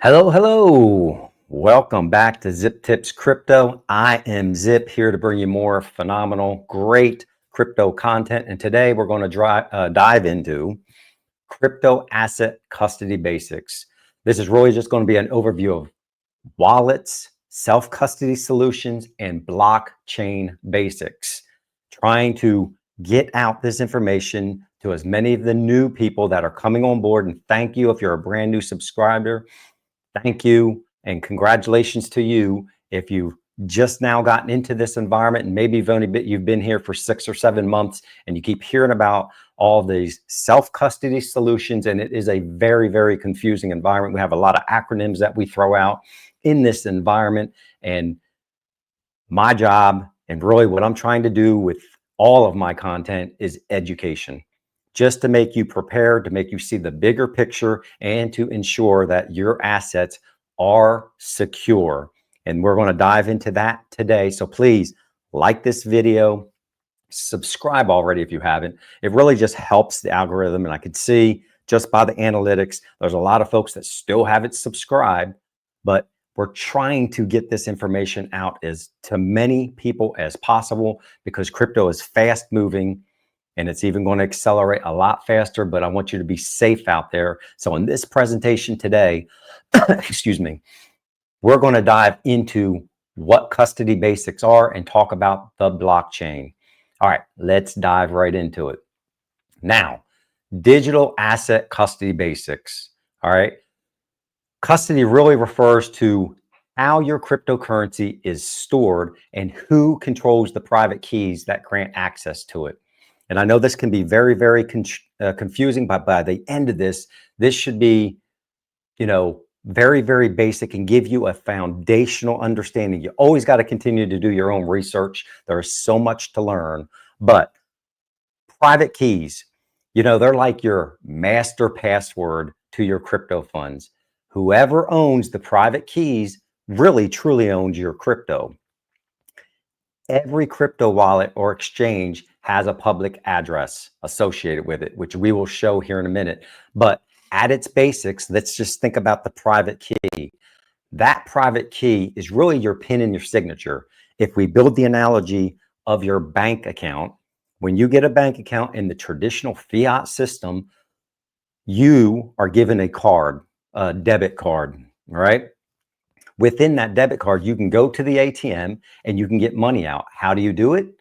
Hello, hello. Welcome back to Zip Tips Crypto. I am Zip, here to bring you more phenomenal, great crypto content. And today we're going to dive into crypto asset custody basics. This is really just going to be an overview of wallets, self-custody solutions, and blockchain basics. Trying to get out this information to as many of the new people that are coming on board. And thank you if you're a brand new subscriber. Thank you and congratulations to you if you've just now gotten into this environment and maybe you've been here for 6 or 7 months and you keep hearing about all these self-custody solutions, and it is a very, very confusing environment. We have a lot of acronyms that we throw out in this environment, and my job and really what I'm trying to do with all of my content is education, just to make you prepared, to make you see the bigger picture, and to ensure that your assets are secure. And we're going to dive into that today. So please like this video, subscribe already if you haven't. It really just helps the algorithm. And I could see just by the analytics, there's a lot of folks that still haven't subscribed, but we're trying to get this information out as to many people as possible because crypto is fast moving. And it's even going to accelerate a lot faster, but I want you to be safe out there. So in this presentation today, excuse me, we're going to dive into what custody basics are and talk about the blockchain. All right, let's dive right into it. Now, digital asset custody basics. All right. Custody really refers to how your cryptocurrency is stored and who controls the private keys that grant access to it. And I know this can be very, very confusing, but by the end of this should be, very, very basic and give you a foundational understanding. You always got to continue to do your own research. There is so much to learn, but private keys, they're like your master password to your crypto funds. Whoever owns the private keys really, truly owns your crypto. Every crypto wallet or exchange has a public address associated with it, which we will show here in a minute. But at its basics, let's just think about the private key. That private key is really your PIN and your signature. If we build the analogy of your bank account, when you get a bank account in the traditional fiat system, you are given a card, a debit card, right? Within that debit card, you can go to the ATM and you can get money out. How do you do it?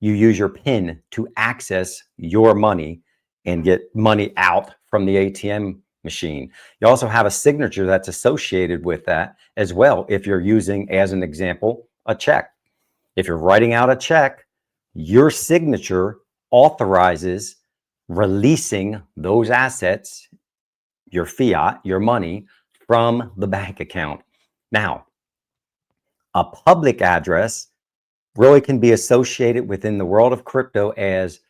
You use your PIN to access your money and get money out from the ATM machine. You also have a signature that's associated with that as well. If you're using, as an example, a check. If you're writing out a check, your signature authorizes releasing those assets, your fiat, your money, from the bank account. Now, a public address really can be associated within the world of crypto as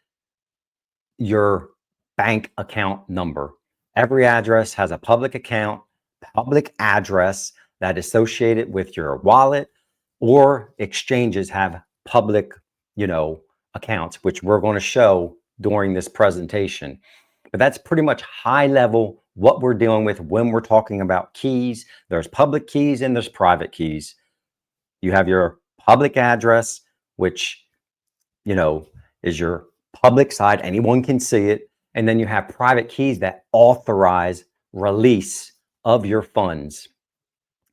your bank account number. Every address has a public address that is associated with your wallet, or exchanges have public, accounts, which we're going to show during this presentation. But that's pretty much high level what we're dealing with when we're talking about keys. There's public keys and there's private keys. You have your public address, which, is your public side. Anyone can see it. And then you have private keys that authorize release of your funds.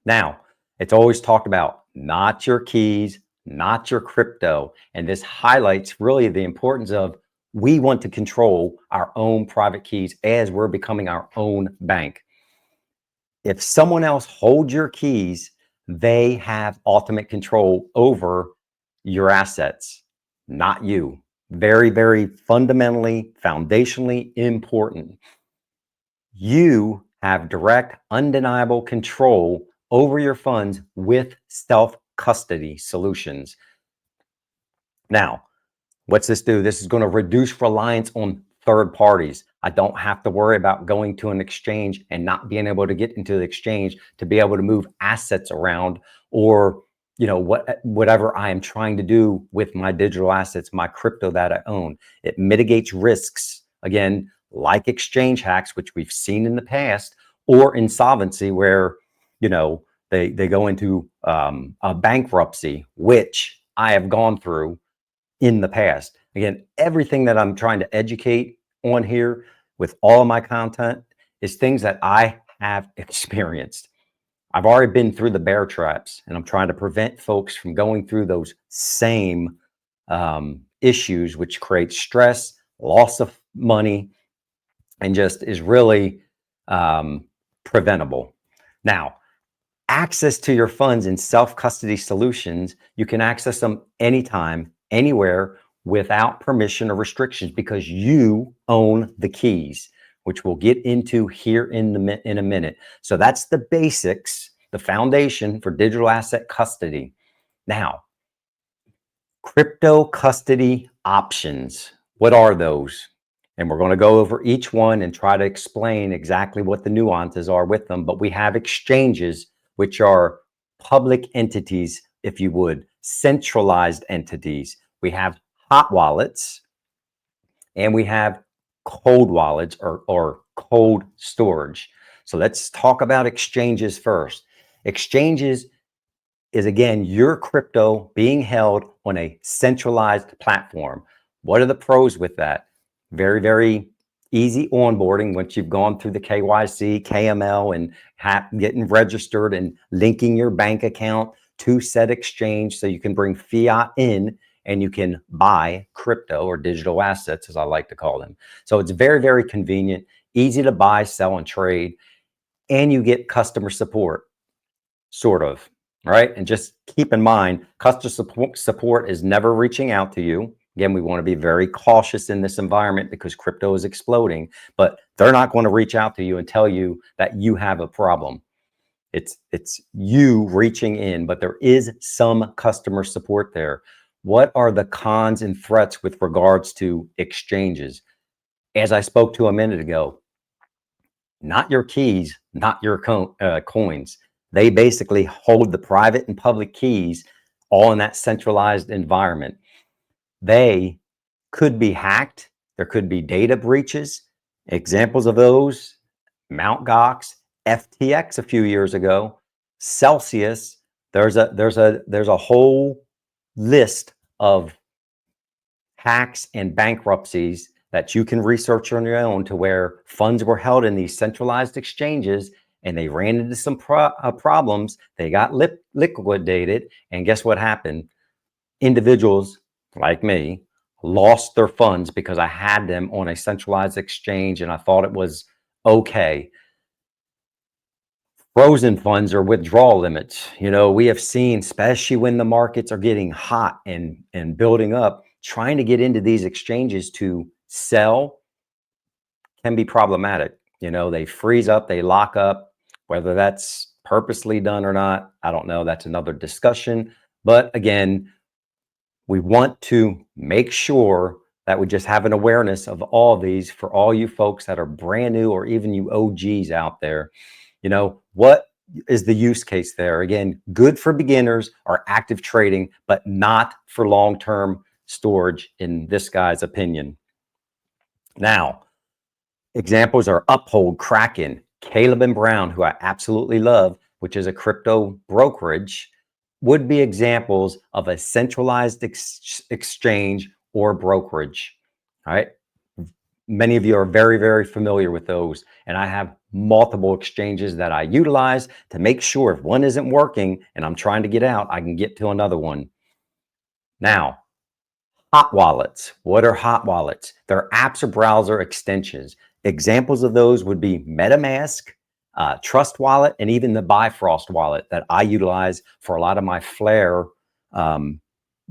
Now, it's always talked about not your keys, not your crypto. And this highlights really the importance of we want to control our own private keys as we're becoming our own bank. If someone else holds your keys, they have ultimate control over your assets, not you. Very, very fundamentally, foundationally important. You have direct, undeniable control over your funds with self-custody solutions. Now, what's this do? This is going to reduce reliance on third parties. I don't have to worry about going to an exchange and not being able to get into the exchange to be able to move assets around, or whatever I am trying to do with my digital assets, my crypto that I own. It mitigates risks, again, like exchange hacks, which we've seen in the past, or insolvency, where they go into a bankruptcy, which I have gone through in the past. Again, everything that I'm trying to educate on here with all of my content is things that I have experienced. I've already been through the bear traps, and I'm trying to prevent folks from going through those same issues, which create stress, loss of money, and just is really preventable. Now, access to your funds in self-custody solutions, you can access them anytime, anywhere, without permission or restrictions, because you own the keys, which we'll get into here in a minute. So that's the basics, the foundation for digital asset custody. Now, crypto custody options. What are those? And we're going to go over each one and try to explain exactly what the nuances are with them. But we have exchanges, which are public entities, if you would, centralized entities. We have hot wallets, and we have cold wallets or cold storage. So let's talk about exchanges first. Exchanges is, again, your crypto being held on a centralized platform. What are the pros with that? Very, very easy onboarding once you've gone through the KYC, KML, and getting registered and linking your bank account to said exchange so you can bring fiat in and you can buy crypto or digital assets, as I like to call them. So it's very, very convenient, easy to buy, sell, and trade, and you get customer support, sort of. Right. And just keep in mind, customer support is never reaching out to you. Again, we want to be very cautious in this environment because crypto is exploding, but they're not going to reach out to you and tell you that you have a problem. It's you reaching in, but there is some customer support there. What are the cons and threats with regards to exchanges? As I spoke to a minute ago, not your keys, not your coins. They basically hold the private and public keys all in that centralized environment. They could be hacked. There could be data breaches. Examples of those: Mt. Gox, FTX a few years ago, Celsius. There's a whole list of hacks and bankruptcies that you can research on your own, to where funds were held in these centralized exchanges and they ran into some problems. They got liquidated, and guess what happened? Individuals like me lost their funds because I had them on a centralized exchange and I thought it was okay. Frozen funds or withdrawal limits. We have seen, especially when the markets are getting hot and building up, trying to get into these exchanges to sell can be problematic. They freeze up, they lock up. Whether that's purposely done or not, I don't know. That's another discussion. But again, we want to make sure that we just have an awareness of all of these for all you folks that are brand new, or even you OGs out there. What is the use case there? Again, good for beginners or active trading, but not for long-term storage, in this guy's opinion. Now, examples are Uphold, Kraken, Caleb and Brown, who I absolutely love, which is a crypto brokerage, would be examples of a centralized exchange or brokerage. All right. Many of you are very, very familiar with those. And I have multiple exchanges that I utilize to make sure if one isn't working and I'm trying to get out, I can get to another one. Now, hot wallets. What are hot wallets? They're apps or browser extensions. Examples of those would be MetaMask, Trust Wallet, and even the Bifrost wallet that I utilize for a lot of my Flare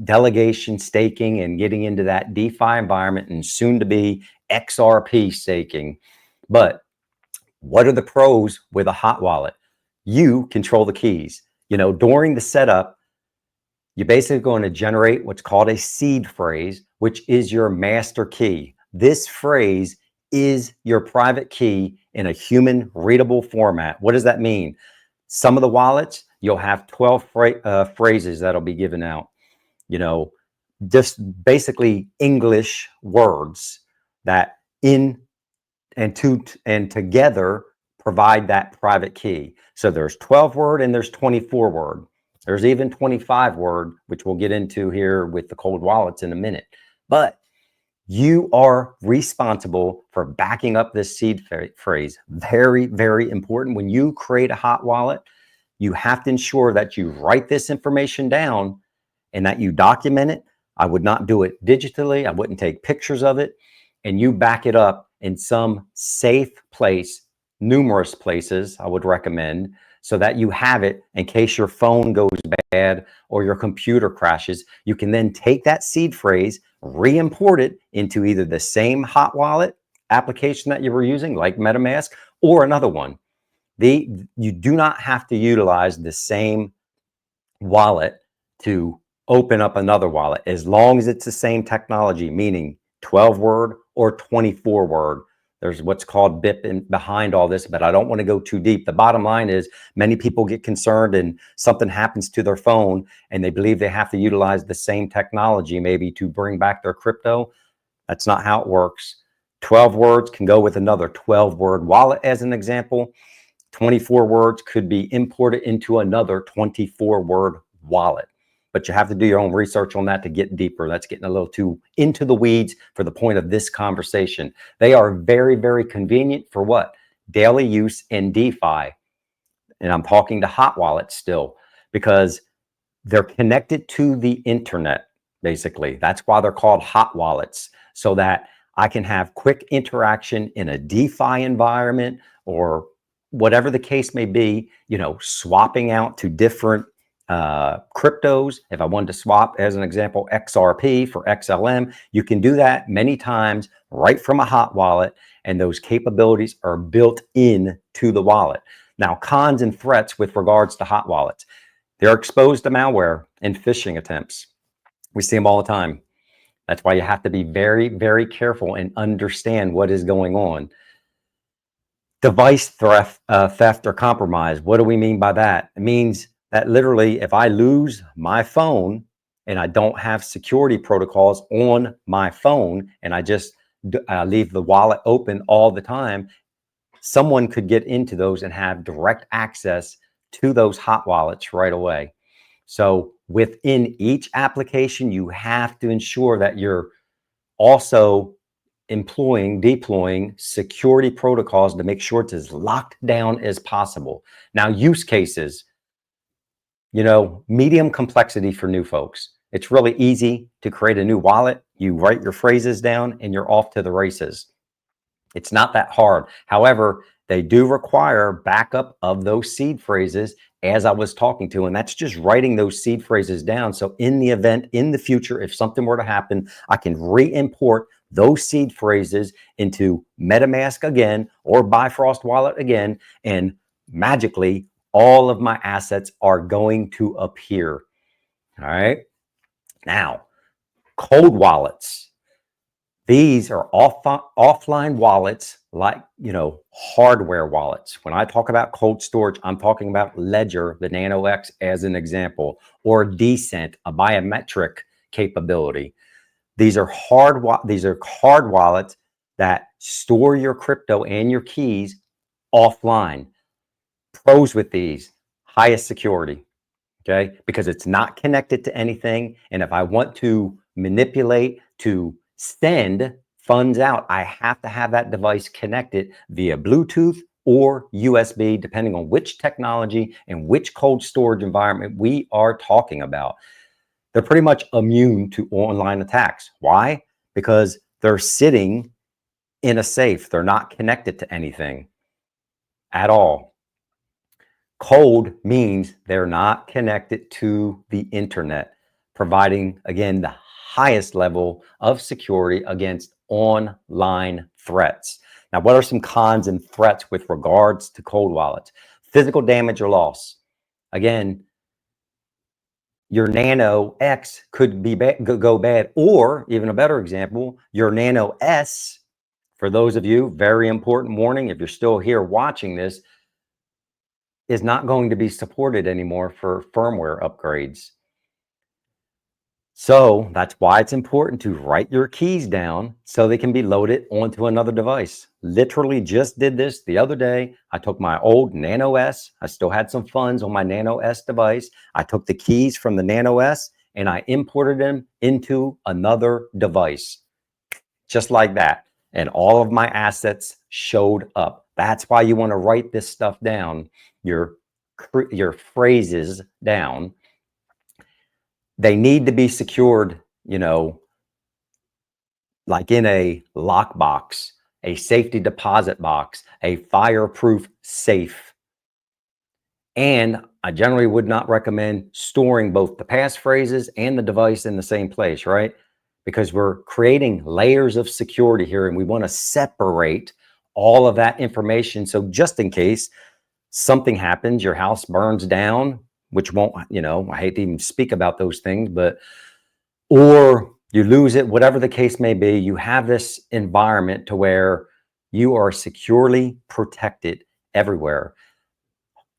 delegation, staking, and getting into that DeFi environment, and soon to be XRP staking. But what are the pros with a hot wallet? You control the keys. During the setup, you're basically going to generate what's called a seed phrase, which is your master key. This phrase is your private key in a human readable format. What does that mean? Some of the wallets, you'll have 12 phrases that'll be given out. Just basically English words that in and together provide that private key. So there's 12 word and there's 24 word. There's even 25 word, which we'll get into here with the cold wallets in a minute. But you are responsible for backing up this seed phrase. Very, very important. When you create a hot wallet, you have to ensure that you write this information down and that you document it. I would not do it digitally. I wouldn't take pictures of it. And you back it up in some safe place, numerous places I would recommend, so that you have it in case your phone goes bad or your computer crashes. You can then take that seed phrase, re-import it into either the same hot wallet application that you were using, like MetaMask, or another one. You do not have to utilize the same wallet to open up another wallet, as long as it's the same technology, meaning 12 word or 24 word. There's what's called BIP behind all this, but I don't want to go too deep. The bottom line is many people get concerned and something happens to their phone and they believe they have to utilize the same technology maybe to bring back their crypto. That's not how it works. 12 words can go with another 12 word wallet as an example. 24 words could be imported into another 24 word wallet. But you have to do your own research on that to get deeper. That's getting a little too into the weeds for the point of this conversation. They are very, very convenient for what? Daily use in DeFi. And I'm talking to hot wallets still, because they're connected to the internet, basically. That's why they're called hot wallets, so that I can have quick interaction in a DeFi environment or whatever the case may be, swapping out to different cryptos. If I wanted to swap, as an example, XRP for XLM, you can do that many times right from a hot wallet, and those capabilities are built in to the wallet. Now, cons and threats with regards to hot wallets. They're exposed to malware and phishing attempts. We see them all the time. That's why you have to be very, very careful and understand what is going on. Device theft or compromise. What do we mean by that? It means that literally, if I lose my phone and I don't have security protocols on my phone and I just leave the wallet open all the time, someone could get into those and have direct access to those hot wallets right away. So within each application, you have to ensure that you're also deploying security protocols to make sure it's as locked down as possible. Now, use cases, medium complexity for new folks. It's really easy to create a new wallet. You write your phrases down and you're off to the races. It's not that hard. However, they do require backup of those seed phrases, as I was talking to, and that's just writing those seed phrases down. So in the event, in the future, if something were to happen, I can re-import those seed phrases into MetaMask again or Bifrost wallet again, and magically all of my assets are going to appear. All right. Now, cold wallets. These are offline wallets, like, hardware wallets. When I talk about cold storage, I'm talking about Ledger, the Nano X, as an example, or Decent, a biometric capability. These are hard wallets that store your crypto and your keys offline. Pros with these: highest security, okay? Because it's not connected to anything. And if I want to manipulate, to send funds out, I have to have that device connected via Bluetooth or USB, depending on which technology and which cold storage environment we are talking about. They're pretty much immune to online attacks. Why? Because they're sitting in a safe. They're not connected to anything at all. Cold means they're not connected to the internet, providing, again, the highest level of security against online threats. Now, what are some cons and threats with regards to cold wallets? Physical damage or loss. Again, your Nano X could be go bad, or even a better example, your Nano S. For those of you, very important warning, if you're still here watching this, is not going to be supported anymore for firmware upgrades. So that's why it's important to write your keys down so they can be loaded onto another device. Literally just did this the other day. I took my old Nano S. I still had some funds on my Nano S device. I took the keys from the Nano S and I imported them into another device, just like that. And all of my assets showed up. That's why you want to write this stuff down, your phrases down. They need to be secured, like in a lockbox, a safety deposit box, a fireproof safe. And I generally would not recommend storing both the passphrases and the device in the same place, right? Because we're creating layers of security here and we want to separate all of that information. So just in case something happens, your house burns down, which won't, I hate to even speak about those things, but, or you lose it, whatever the case may be, you have this environment to where you are securely protected everywhere.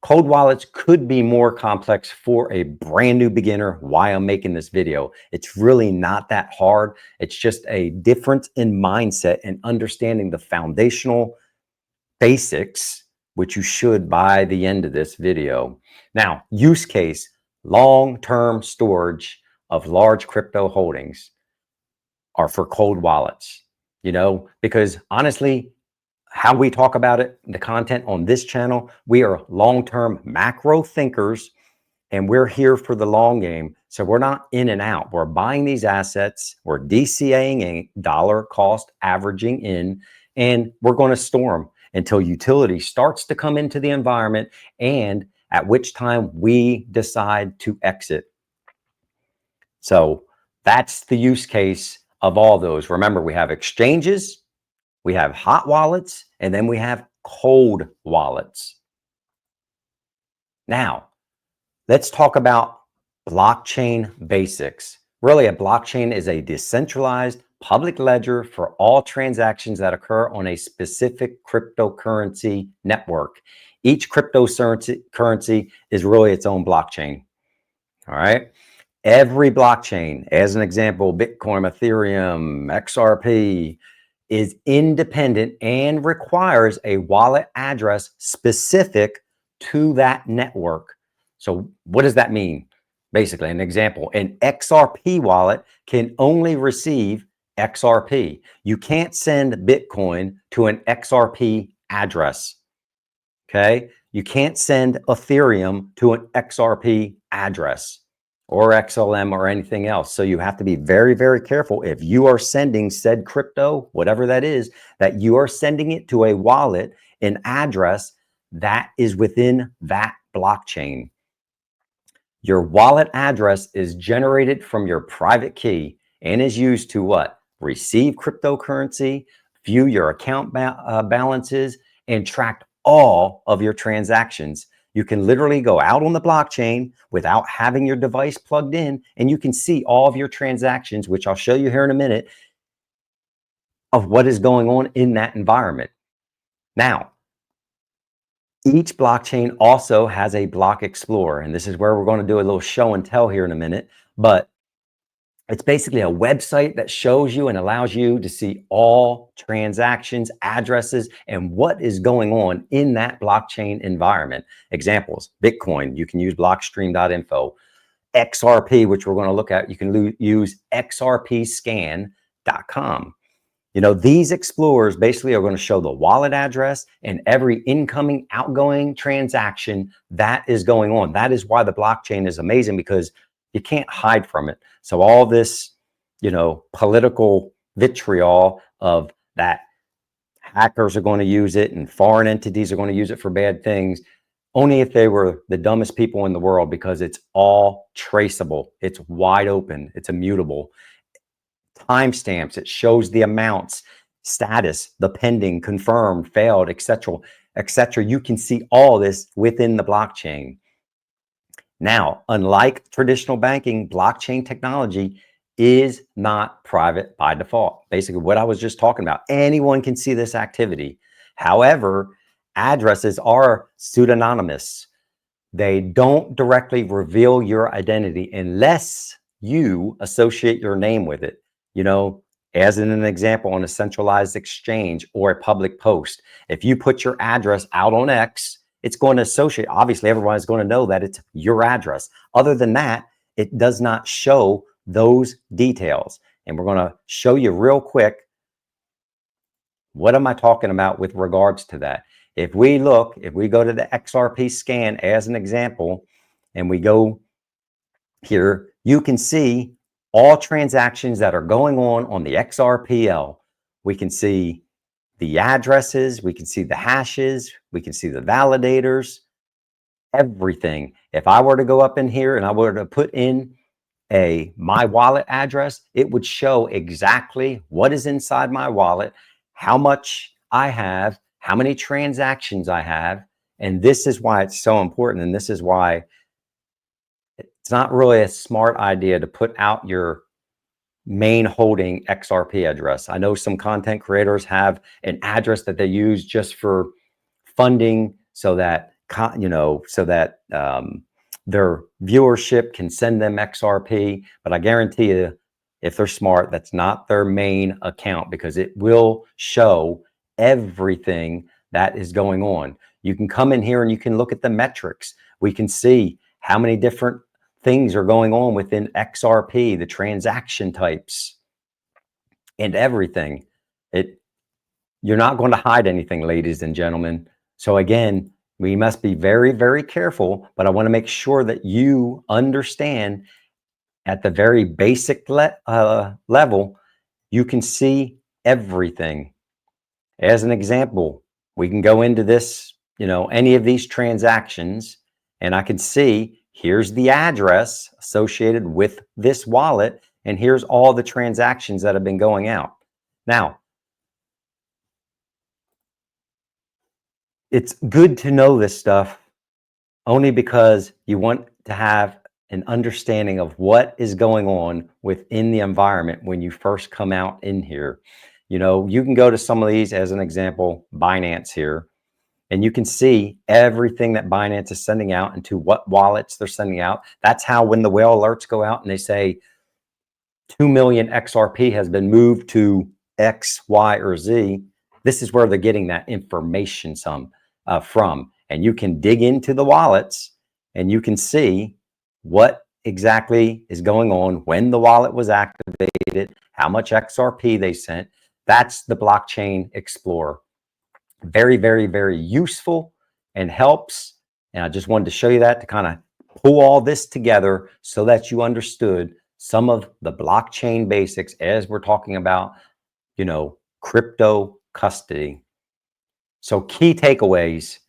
Cold wallets could be more complex for a brand new beginner. Why I'm making this video. It's really not that hard. It's just a difference in mindset and understanding the foundational basics, which you should by the end of this video. Now, use case, long-term storage of large crypto holdings are for cold wallets, because honestly, how we talk about it, the content on this channel, we are long-term macro thinkers and we're here for the long game. So we're not in and out. We're buying these assets, we're DCAing a dollar cost averaging in, and we're going to store them until utility starts to come into the environment, and at which time we decide to exit. So that's the use case of all those. Remember, we have exchanges, we have hot wallets, and then we have cold wallets. Now, let's talk about blockchain basics. Really, a blockchain is a decentralized public ledger for all transactions that occur on a specific cryptocurrency network. Each cryptocurrency is really its own blockchain. All right. Every blockchain, as an example, Bitcoin, Ethereum, XRP, is independent and requires a wallet address specific to that network. So what does that mean? Basically, an example, an XRP wallet can only receive XRP. You can't send Bitcoin to an XRP address. Okay. You can't send Ethereum to an XRP address or XLM or anything else. So you have to be very, very careful if you are sending said crypto, whatever that is, that you are sending it to a wallet, an address that is within that blockchain. Your wallet address is generated from your private key and is used to what? Receive cryptocurrency, view your account balances, and track all of your transactions. You can literally go out on the blockchain without having your device plugged in, and you can see all of your transactions, which I'll show you here in a minute, of what is going on in that environment. Now, each blockchain also has a block explorer, and this is where we're going to do a little show and tell here in a minute, but it's basically a website that shows you and allows you to see all transactions, addresses, and what is going on in that blockchain environment. Examples, Bitcoin, you can use blockstream.info. XRP, which we're going to look at, you can use xrpscan.com. These explorers basically are going to show the wallet address and every incoming, outgoing transaction that is going on. That is why the blockchain is amazing, because you can't hide from it. So all this, political vitriol of that hackers are going to use it and foreign entities are going to use it for bad things, only if they were the dumbest people in the world, because it's all traceable. It's wide open. It's immutable. Timestamps, it shows the amounts, status, the pending, confirmed, failed, etc., etc. You can see all this within the blockchain. Now, unlike traditional banking, blockchain technology is not private by default. Basically, what I was just talking about, anyone can see this activity. However, addresses are pseudonymous. They don't directly reveal your identity unless you associate your name with it. You know, as in an example, on a centralized exchange or a public post, if you put your address out on X, it's going to associate, obviously everyone's going to know that it's your address. Other than that, it does not show those details. And we're going to show you real quick, what am I talking about with regards to that? If we go to the XRP scan as an example, and we go here, you can see all transactions that are going on the XRPL. We can see the addresses, we can see the hashes, we can see the validators, everything. If I were to go up in here and I were to put in my wallet address, it would show exactly what is inside my wallet, how much I have, how many transactions I have. And this is why it's so important. And this is why it's not really a smart idea to put out your main holding XRP address. I know some content creators have an address that they use just for funding, so that their viewership can send them XRP. But I guarantee you, if they're smart, that's not their main account, because it will show everything that is going on. You can come in here and you can look at the metrics. We can see how many different things are going on within XRP, the transaction types and everything. You're not going to hide anything, ladies and gentlemen. So again, we must be very, very careful, but I want to make sure that you understand at the very basic level, you can see everything. As an example, we can go into this, any of these transactions, and I can see here's the address associated with this wallet, and here's all the transactions that have been going out. Now, it's good to know this stuff only because you want to have an understanding of what is going on within the environment when you first come out in here. You can go to some of these, as an example, Binance here, and you can see everything that Binance is sending out and to what wallets they're sending out. That's how, when the whale alerts go out and they say 2 million XRP has been moved to X, Y, or Z, this is where they're getting that information from. And you can dig into the wallets and you can see what exactly is going on, when the wallet was activated, how much XRP they sent. That's the Blockchain Explorer. Very, very, very useful and helps. And I just wanted to show you that, to kind of pull all this together so that you understood some of the blockchain basics as we're talking about, crypto custody. So key takeaways,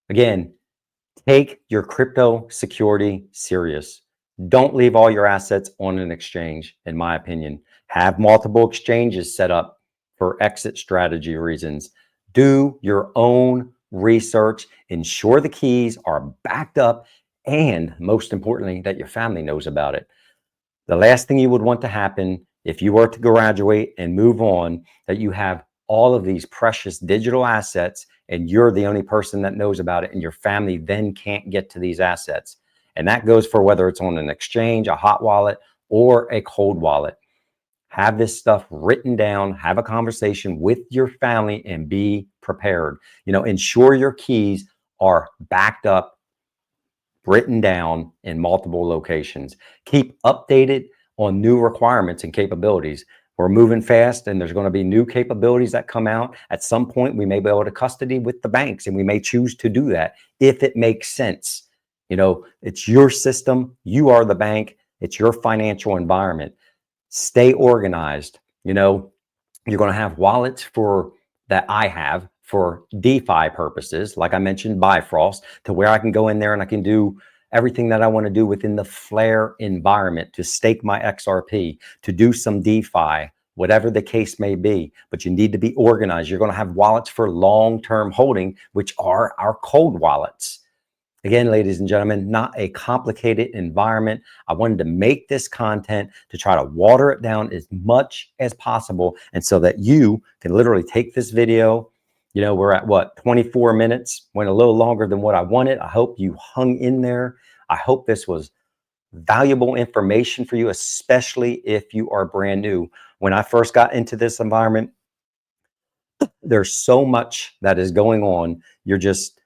again, take your crypto security serious. Don't leave all your assets on an exchange, in my opinion. Have multiple exchanges set up for exit strategy reasons. Do your own research. Ensure the keys are backed up, and most importantly, that your family knows about it. The last thing you would want to happen if you were to graduate and move on, that you have all of these precious digital assets and you're the only person that knows about it, and your family then can't get to these assets. And that goes for whether it's on an exchange, a hot wallet, or a cold wallet. Have this stuff written down, have a conversation with your family, and be prepared. Ensure your keys are backed up, written down in multiple locations. Keep updated on new requirements and capabilities. We're moving fast, and there's going to be new capabilities that come out. At some point, we may be able to custody with the banks, and we may choose to do that if it makes sense. It's your system. You are the bank. It's your financial environment. Stay organized. You're going to have wallets that I have for DeFi purposes, like I mentioned, Bifrost, to where I can go in there and I can do everything that I want to do within the Flare environment, to stake my XRP, to do some DeFi, whatever the case may be. But you need to be organized. You're going to have wallets for long-term holding, which are our cold wallets. Again, ladies and gentlemen, not a complicated environment. I wanted to make this content to try to water it down as much as possible, and so that you can literally take this video. We're at 24 minutes, went a little longer than what I wanted. I hope you hung in there. I hope this was valuable information for you, especially if you are brand new. When I first got into this environment, there's so much that is going on. You're just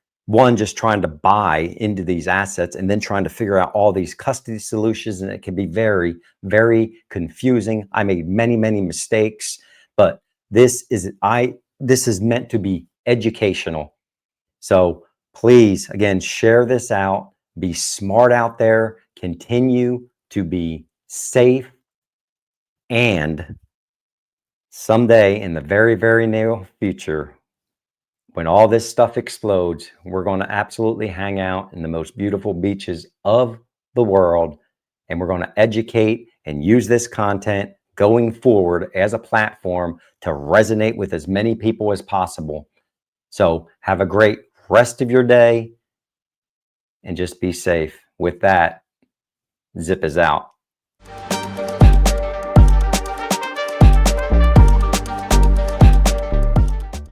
trying to buy into these assets and then trying to figure out all these custody solutions, and it can be very, very confusing. I made many mistakes, but this is meant to be educational. So please, again, share this out, be smart out there, continue to be safe, and someday in the very, very near future, when all this stuff explodes, we're going to absolutely hang out in the most beautiful beaches of the world, and we're going to educate and use this content going forward as a platform to resonate with as many people as possible. So have a great rest of your day and just be safe. With that, Zip is out.